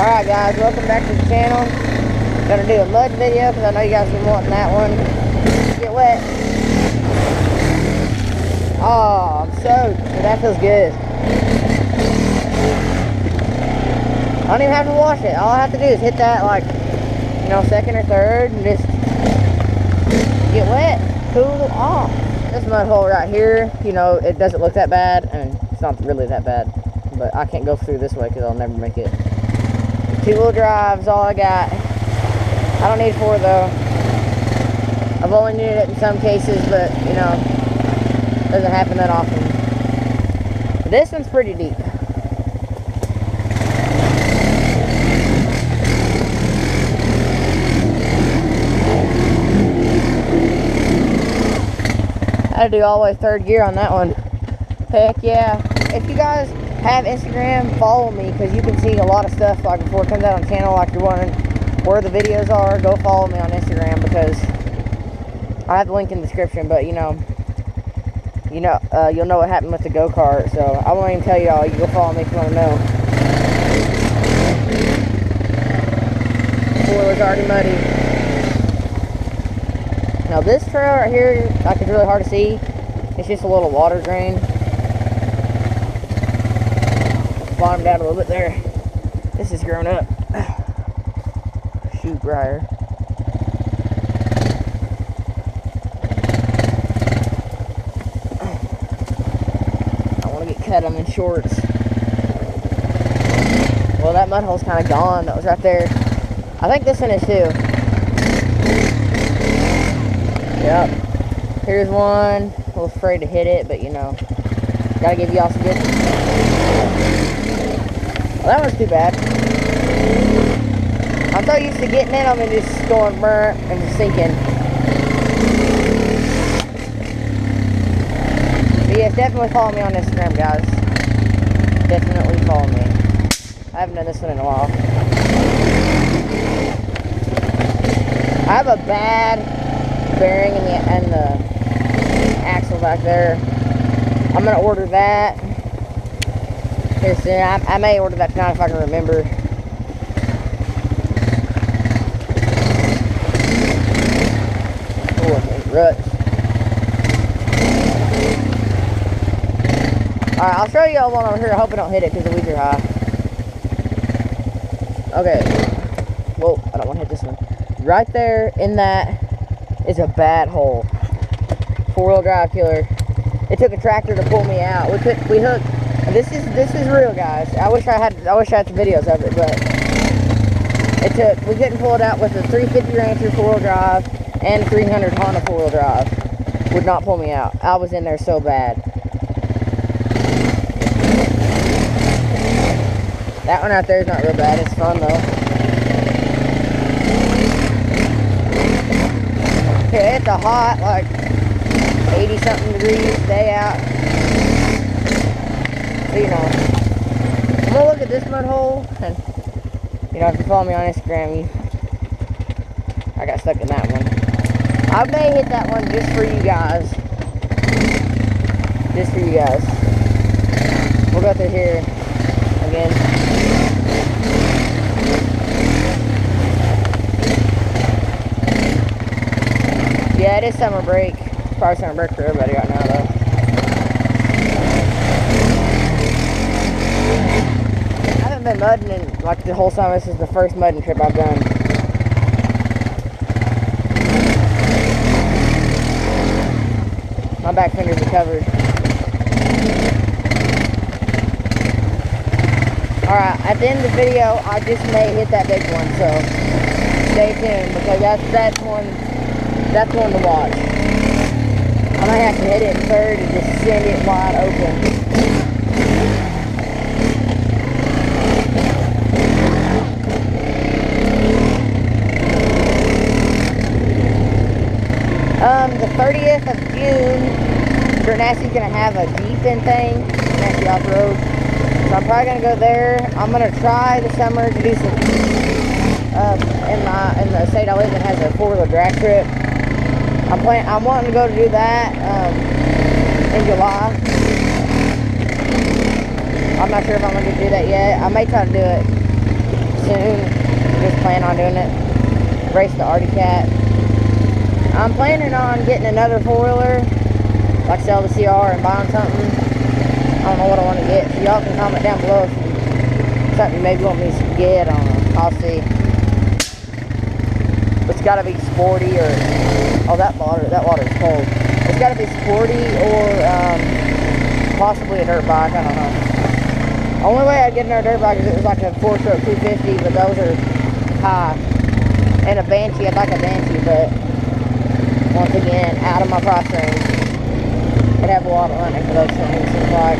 Alright guys, welcome back to the channel. Gonna do a mud video because I know you guys have been wanting that one. Get wet. Oh, I'm soaked. That feels good. I don't even have to wash it. All I have to do is hit that like, you know, second or third and just get wet, cool off. This mud hole right here, you know, it doesn't look that bad, and it's not really that bad, but I can't go through this way because I'll never make it. Two-wheel drive's all I got. I don't need four though. I've only needed it in some cases, but you know, it doesn't happen that often. But this one's pretty deep. I had to do all the way third gear on that one. Heck yeah. If you guys have Instagram, follow me, because you can see a lot of stuff like before it comes out on the channel. Like you're wondering where the videos are, go follow me on Instagram, because I have the link in the description. But you'll know what happened with the go-kart, so I won't even tell y'all. You go follow me if you want to know. The floor was already muddy. Now this trail right here, like, it's really hard to see. It's just a little water drain. Bottom down a little bit there. This is grown up. Shoe briar. I want to get cut. I'm in shorts. Well, that mud hole's kind of gone. That was right there. I think this one is too. Yep. Here's one. A little afraid to hit it, but you know, gotta give y'all some good. Well, that one's too bad. I'm so used to getting in them and just going burnt and just sinking. But yes, definitely follow me on Instagram, guys. Definitely follow me. I haven't done this one in a while. I have a bad bearing in the axle back there. I'm gonna order that here soon. I may order that tonight if I can remember. Oh, there's ruts. Alright, I'll show you all one over here. I hope I don't hit it because the weeds are high. Okay. Whoa, I don't want to hit this one. Right there in that is a bad hole. Four-wheel drive killer. It took a tractor to pull me out. We hooked. This is real, guys. I wish I had the videos of it, but we couldn't pull it out with a 350 Rancher four-wheel drive and a 300 Honda four-wheel drive. Would not pull me out. I was in there so bad. That one out there is not real bad. It's fun though. Okay, it's a hot, like 80-something degrees day out. But, you know, I'm gonna look at this mud hole, and you know, if you follow me on Instagram, I got stuck in that one. I may hit that one just for you guys. Just for you guys. We'll go through here again. Yeah, it is summer break. Probably summer break for everybody right now, though. I haven't been mudding in like the whole summer. This is the first mudding trip I've done. My back fenders are covered. Alright, at the end of the video, I just may hit that big one, so stay tuned, because that's one to watch. I might have to hit it in third and just send it wide open. The 30th of June, Bernassi's going to have a Jeeping thing, Bernassi Off-Road. So I'm probably going to go there. I'm going to try this summer to do some, in the state I live in has a four-wheeler drag trip. I'm wanting to go to do that in July. I'm not sure if I'm going to do that yet. I may try to do it soon. Just plan on doing it. Race the Arctic Cat. I'm planning on getting another 4-wheeler, like sell the CR and buying something. I don't know what I want to get, so y'all can comment down below if something you maybe want me to get. I don't know. I'll see. It's got to be sporty or that water's cold. It's got to be sporty or possibly a dirt bike. I don't know. Only way I'd get another dirt bike is it was like a 4-stroke 250, but those are high. And a Banshee, I'd like a Banshee, but once again, out of my price range. I'd have a lot of money for those things, seems like.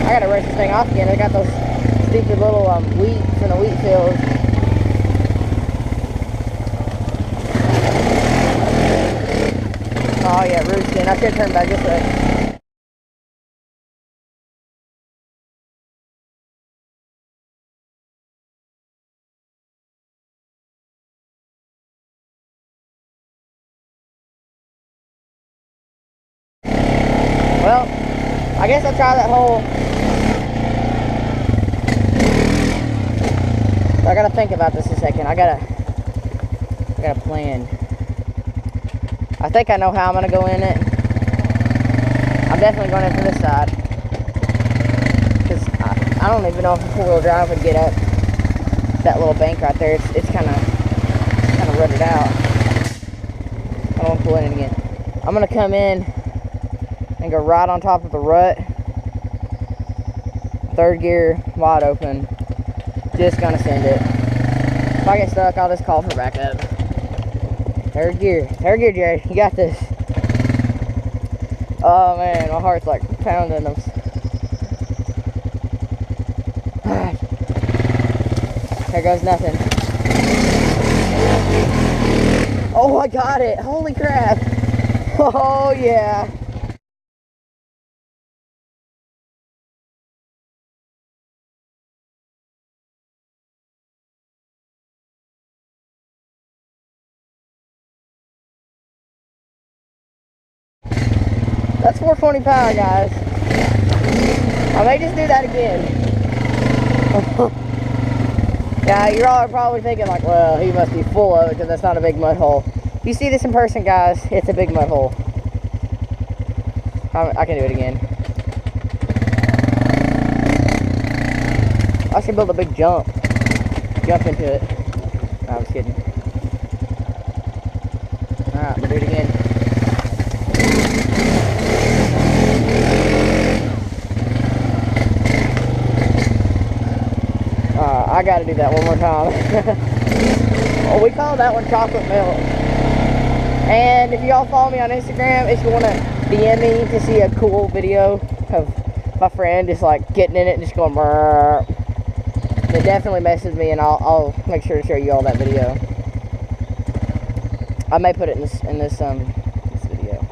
I gotta race this thing off again. They got those stupid little wheats in the wheat fields. Oh yeah, roosting. I should turn back this way. Well, I guess I'll try that whole... I gotta think about this a second. I gotta plan. I think I know how I'm gonna go in it. I'm definitely going in from this side. Because I don't even know if a 4-wheel drive would get up that little bank right there. It's kind of rutted out. I don't want to pull in it again. I'm gonna come in and go right on top of the rut. 3rd gear, wide open. Just gonna send it. If I get stuck, I'll just call for backup. 3rd gear, Jerry. You got this. Oh man, my heart's like pounding. There goes nothing. Oh, I got it. Holy crap. Oh yeah. That's 420 power, guys. I may just do that again. Yeah, you're all probably thinking like, well, he must be full of it because that's not a big mud hole. If you see this in person, guys, it's a big mud hole. I can do it again. I should build a big jump into it. No, I'm just kidding. Alright, I'm gonna do it again. I gotta do that one more time. Well, we call that one chocolate milk. And if y'all follow me on Instagram, if you want to DM me to see a cool video of my friend just like getting in it and just going brrr, then definitely message me and I'll make sure to show you all that video. I may put it in this video.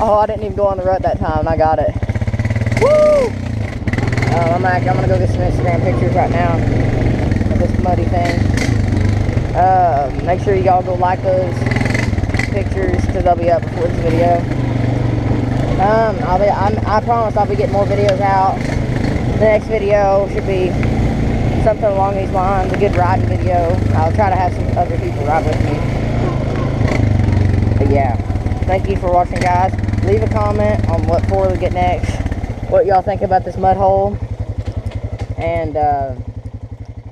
Oh, I didn't even go on the rut that time. I got it. Woo! I'm gonna go get some Instagram pictures right now of this muddy thing. Make sure y'all go like those pictures because they'll be up before this video. I promise I'll be getting more videos out. The next video should be something along these lines, a good riding video. I'll try to have some other people ride with me. But yeah, thank you for watching, guys. Leave a comment on what 4 to get next, what y'all think about this mud hole, and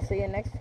see you next